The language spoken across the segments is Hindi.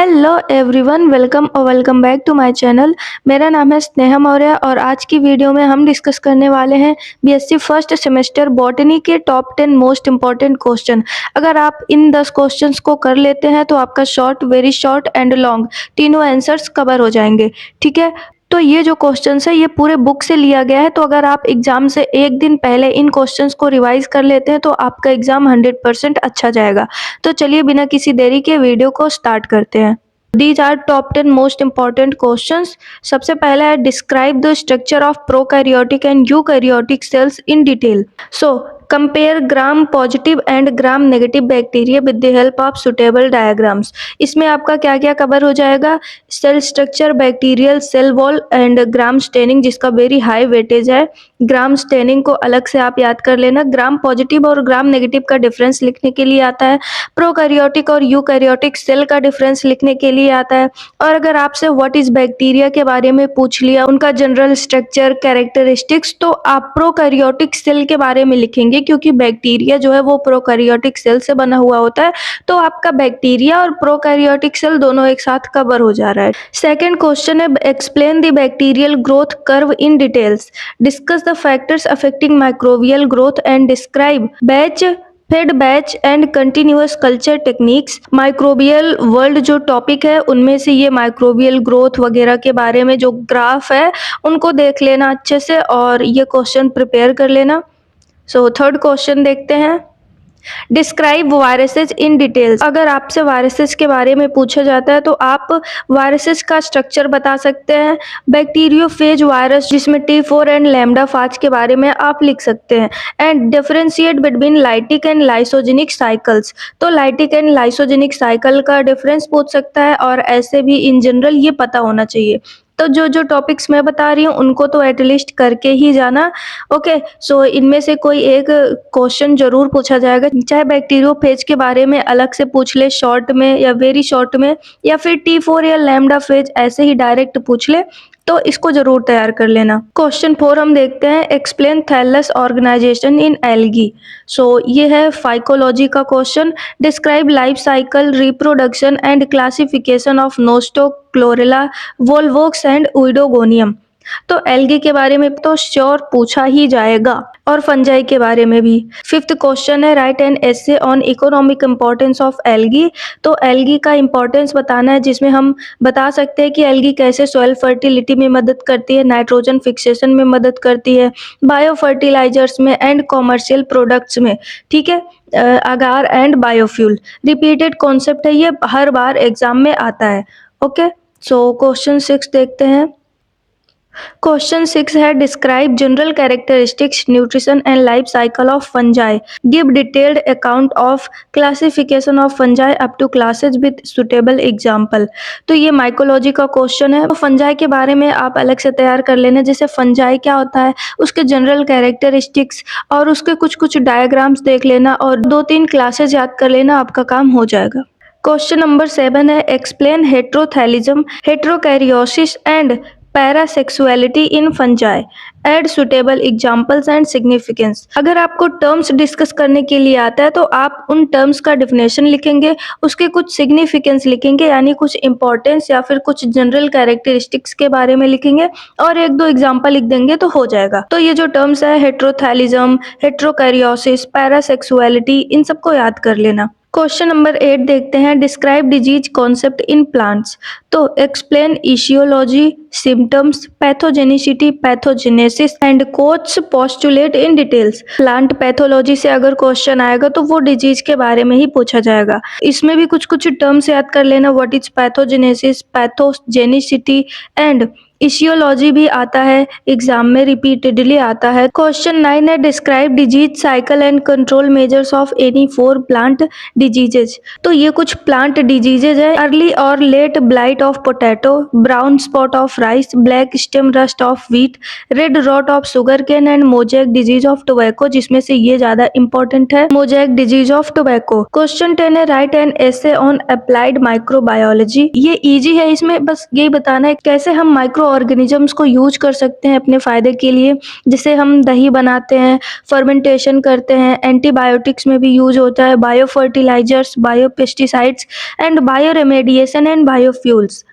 Hello everyone, welcome back to my channel. मेरा नाम है स्नेहा मौर्य और आज की वीडियो में हम डिस्कस करने वाले हैं बीएससी फर्स्ट सेमेस्टर बॉटनी के टॉप 10 मोस्ट इम्पॉर्टेंट क्वेश्चन। अगर आप इन 10 क्वेश्चंस को कर लेते हैं तो आपका short, very short and long तीनों आंसर्स कवर हो जाएंगे। ठीक है, तो ये जो क्वेश्चंस है ये पूरे बुक से लिया गया है। तो अगर आप एग्जाम से एक दिन पहले इन क्वेश्चंस को रिवाइज कर लेते हैं तो आपका एग्जाम 100% अच्छा जाएगा। तो चलिए बिना किसी देरी के वीडियो को स्टार्ट करते हैं। These are top 10 most important questions। सबसे पहला है describe the structure of prokaryotic and eukaryotic cells in detail. So compare gram positive and gram negative bacteria with the help of suitable diagrams. इसमें आपका क्या क्या कवर हो जाएगा? Cell structure, bacterial cell wall and gram staining, जिसका वेरी हाई वेटेज है। ग्राम स्टेनिंग को अलग से आप याद कर लेना। ग्राम पॉजिटिव और ग्राम नेगेटिव का डिफरेंस लिखने के लिए आता है। प्रोकैरियोटिक और यूकैरियोटिक सेल का डिफरेंस लिखने के लिए आता है। और अगर आपसे व्हाट इज बैक्टीरिया के बारे में पूछ लिया, उनका जनरल स्ट्रक्चर, कैरेक्टरिस्टिक्स, तो आप प्रोकैरियोटिक सेल के बारे में लिखेंगे क्योंकि बैक्टीरिया जो है वो प्रोकैरियोटिक सेल से बना हुआ होता है। तो आपका बैक्टीरिया और प्रोकैरियोटिक सेल दोनों एक साथ कवर हो जा रहा है। सेकेंड क्वेश्चन है explain the bacterial growth curve in details. Discuss the factors affecting microbial growth and describe batch, fed batch and continuous culture techniques. Microbial world जो टॉपिक है उनमें से ये माइक्रोबियल ग्रोथ वगैरह के बारे में जो ग्राफ है उनको देख लेना अच्छे से और ये क्वेश्चन प्रिपेयर कर लेना। सो थर्ड क्वेश्चन देखते हैं, डिस्क्राइब वायरसेस इन डिटेल्स। अगर आपसे वायरसेस के बारे में पूछा जाता है तो आप वायरसेस का स्ट्रक्चर बता सकते हैं। बैक्टीरियोफेज वायरस, जिसमें T4 एंड लैम्डा फाज के बारे में आप लिख सकते हैं। And differentiate between lytic and lysogenic cycles. तो लाइटिक एंड लाइसोजेनिक साइकिल का डिफरेंस पूछ सकता है और ऐसे भी इन जनरल ये पता होना चाहिए। तो जो जो टॉपिक्स मैं बता रही हूँ उनको तो एटलीस्ट करके ही जाना। ओके, सो इनमें से कोई एक क्वेश्चन जरूर पूछा जाएगा, चाहे बैक्टीरियोफेज के बारे में अलग से पूछ ले शॉर्ट में या वेरी शॉर्ट में, या फिर T4 या लैम्डा फेज ऐसे ही डायरेक्ट पूछ ले, तो इसको जरूर तैयार कर लेना। क्वेश्चन 4 हम देखते हैं, explain thallus organization in algae. So ये है फाइकोलॉजी का question. Describe life cycle, reproduction and classification of nostoc, chlorella, volvox and oedogonium. तो एल्गी के बारे में तो श्योर पूछा ही जाएगा और फंजाई के बारे में भी। फिफ्थ क्वेश्चन है, write an essay on economic importance of algae. तो एल्गी का इम्पोर्टेंस बताना है, जिसमें हम बता सकते हैं कि एल्गी कैसे सॉइल फर्टिलिटी में मदद करती है, नाइट्रोजन फिक्सेशन में मदद करती है, बायो फर्टिलाइजर्स में एंड कॉमर्शियल प्रोडक्ट्स में। ठीक है, अगार एंड बायोफ्यूल। रिपीटेड कॉन्सेप्ट है, ये हर बार एग्जाम में आता है। ओके, सो क्वेश्चन 6 देखते हैं। क्वेश्चन 6 है, describe general characteristics, nutrition and life cycle of fungi. Give detailed account of classification of fungi up to classes with suitable example. तो ये माइकोलॉजी का क्वेश्चन है। तो फंजाई के बारे में आप अलग से तैयार कर लेना, जैसे फंजाई क्या होता है, उसके जनरल कैरेक्टरिस्टिक्स और उसके कुछ कुछ डायग्राम्स देख लेना और 2-3 क्लासेज याद कर लेना, आपका काम हो जाएगा। क्वेश्चन नंबर 7 है, explain heterothallism, heterokaryosis and parasexuality in fungi. Add suitable examples and significance. अगर आपको टर्म्स डिस्कस करने के लिए आता है तो आप उन टर्म्स का डिफिनेशन लिखेंगे, उसके कुछ सिग्निफिकेंस लिखेंगे यानी कुछ इंपॉर्टेंस या फिर कुछ जनरल कैरेक्टरिस्टिक्स के बारे में लिखेंगे और 1-2 एग्जाम्पल लिख देंगे तो हो जाएगा। तो ये जो टर्म्स है, हेट्रोथैलिज्म, हेट्रोकैरियोसिस, पैरासेक्सुअलिटी, इन सबको याद कर लेना। क्वेश्चन नंबर 8 देखते हैं, describe disease concept in plants. तो explain etiology, symptoms, pathogenicity, pathogenesis and Koch postulate in details. Plant pathology से अगर क्वेश्चन आएगा तो वो डिजीज के बारे में ही पूछा जाएगा। इसमें भी कुछ कुछ टर्म्स याद कर लेना, what is pathogenesis, pathogenicity and etiology भी आता है, एग्जाम में रिपीटेडली आता है। क्वेश्चन 9 है, describe disease cycle and control measures of any 4 plant diseases. तो ये कुछ प्लांट डिजीजेज है, अर्ली और late blight of potato, brown spot of rice, black stem rust of wheat, red rot of sugar cane and mosaic disease of tobacco, जिसमें से ये ज्यादा इंपॉर्टेंट है, mosaic disease of tobacco. Question 10 है, write an essay on applied microbiology. ये इजी है, इसमें बस यही बताना है कैसे हम माइक्रो माइक्रो ऑर्गेनिजम्स को यूज कर सकते हैं अपने फ़ायदे के लिए। जिससे हम दही बनाते हैं, फर्मेंटेशन करते हैं, एंटीबायोटिक्स में भी यूज होता है, bio fertilizers, bio pesticides and bio remediation and biofuels.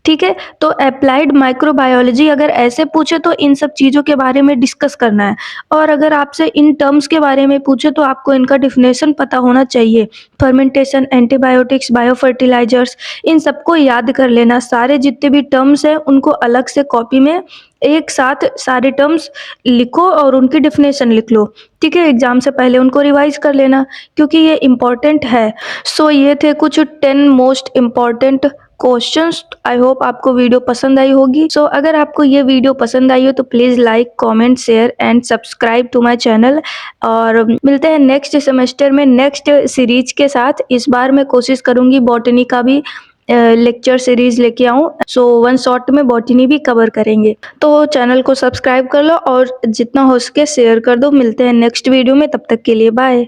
ठीक है, तो अप्लाइड माइक्रोबायोलॉजी अगर ऐसे पूछे तो इन सब चीज़ों के बारे में डिस्कस करना है। और अगर आपसे इन टर्म्स के बारे में पूछे तो आपको इनका डेफिनेशन पता होना चाहिए। फर्मेंटेशन, एंटीबायोटिक्स, बायोफर्टिलाइजर्स, इन सबको याद कर लेना। सारे जितने भी टर्म्स हैं उनको अलग से कॉपी में एक साथ सारे टर्म्स लिखो और उनकी डेफिनेशन लिख लो। ठीक है, एग्जाम से पहले उनको रिवाइज कर लेना क्योंकि ये इम्पॉर्टेंट है। सो ये थे कुछ 10 most important questions. I hope आपको वीडियो पसंद आई होगी। सो अगर आपको ये वीडियो पसंद आई हो तो please like, comment, share and subscribe to my channel. और मिलते हैं नेक्स्ट सेमेस्टर में नेक्स्ट सीरीज के साथ। इस बार मैं कोशिश करूँगी बॉटनी का भी लेक्चर सीरीज लेके आऊँ। सो वन शॉट में बॉटनी भी कवर करेंगे। तो चैनल को सब्सक्राइब कर लो और जितना हो सके शेयर कर दो। मिलते हैं नेक्स्ट वीडियो में, तब तक के लिए बाय।